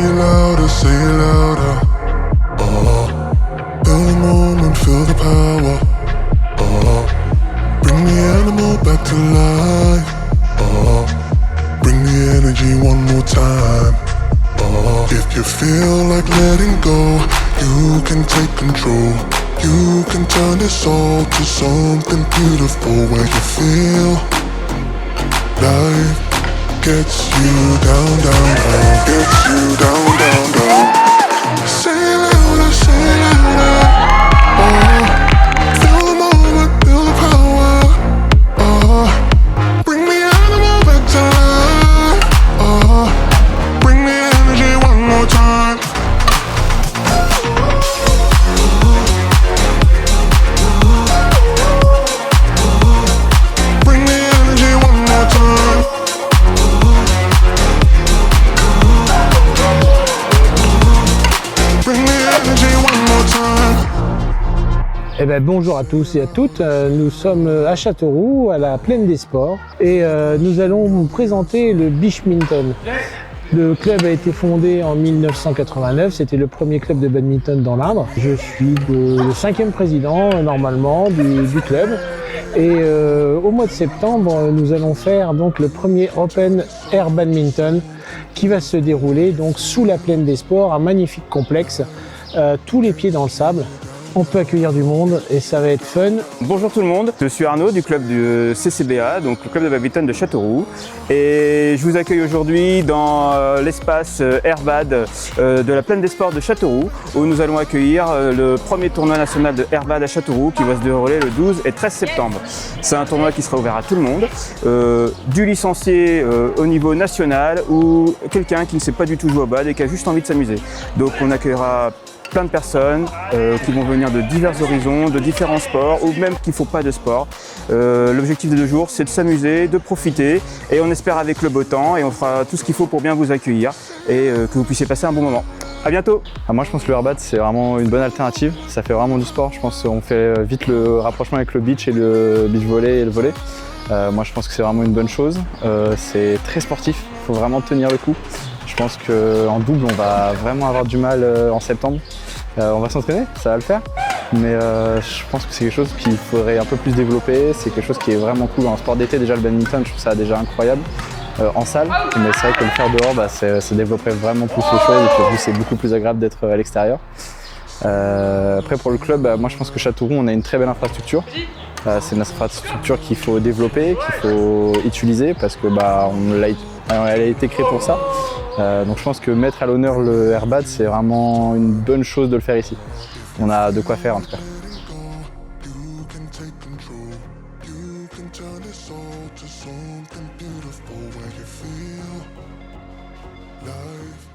say it louder. Feel the moment, feel the power. Bring the animal back to life. Bring the energy one more time. If you feel like letting go, you can take control. You can turn this all to something beautiful, where you feel life gets you down, down, down. Gets you down, down, down. Say it louder, say it louder. Feel the moment, feel the power. Bring the animal back to life. Bring the energy one more time. Bring the energy one more time. Bring the energy one more time. Eh ben, bonjour à tous et à toutes, nous sommes à Châteauroux, à la Plaine des Sports, et nous allons vous présenter le Beachminton. Le club a été fondé en 1989, c'était le premier club de badminton dans l'Indre. Je suis le 5e président normalement du club, et au mois de septembre, nous allons faire donc le premier Open Air Badminton qui va se dérouler donc sous la Plaine des Sports, un magnifique complexe, tous les pieds dans le sable. On peut accueillir du monde et ça va être fun. Bonjour tout le monde, je suis Arnaud du club du CCBA, donc le club de badminton de Châteauroux. Et je vous accueille aujourd'hui dans l'espace Airbad de la Plaine des Sports de Châteauroux, où nous allons accueillir le premier tournoi national de Airbad à Châteauroux qui va se dérouler le 12 et 13 septembre. C'est un tournoi qui sera ouvert à tout le monde, du licencié au niveau national ou quelqu'un qui ne sait pas du tout jouer au bad et qui a juste envie de s'amuser. Donc on accueillera plein de personnes qui vont venir de divers horizons, de différents sports ou même qui ne font pas de sport. L'objectif des 2 jours, c'est de s'amuser, de profiter et on espère avec le beau temps et on fera tout ce qu'il faut pour bien vous accueillir et que vous puissiez passer un bon moment. À bientôt. Moi je pense que le airbad c'est vraiment une bonne alternative, ça fait vraiment du sport, je pense qu'on fait vite le rapprochement avec le beach et le beach volley et le volley. Moi je pense que c'est vraiment une bonne chose, c'est très sportif, il faut vraiment tenir le coup. Je pense qu'en double on va vraiment avoir du mal en septembre. On va s'entraîner, ça va le faire, mais je pense que c'est quelque chose qu'il faudrait un peu plus développer, c'est quelque chose qui est vraiment cool en sport d'été. Déjà le badminton, je trouve ça déjà incroyable en salle, mais c'est vrai que le faire dehors, ça développerait vraiment plus les choses et puis c'est beaucoup plus agréable d'être à l'extérieur. Après pour le club, moi je pense que Châteauroux on a une très belle infrastructure. C'est une infrastructure qu'il faut développer, qu'il faut utiliser parce que elle a été créée pour ça. Donc je pense que mettre à l'honneur le airbad, c'est vraiment une bonne chose de le faire ici. On a de quoi faire en tout cas. You can take control. You can turn this all to something beautiful, where you feel life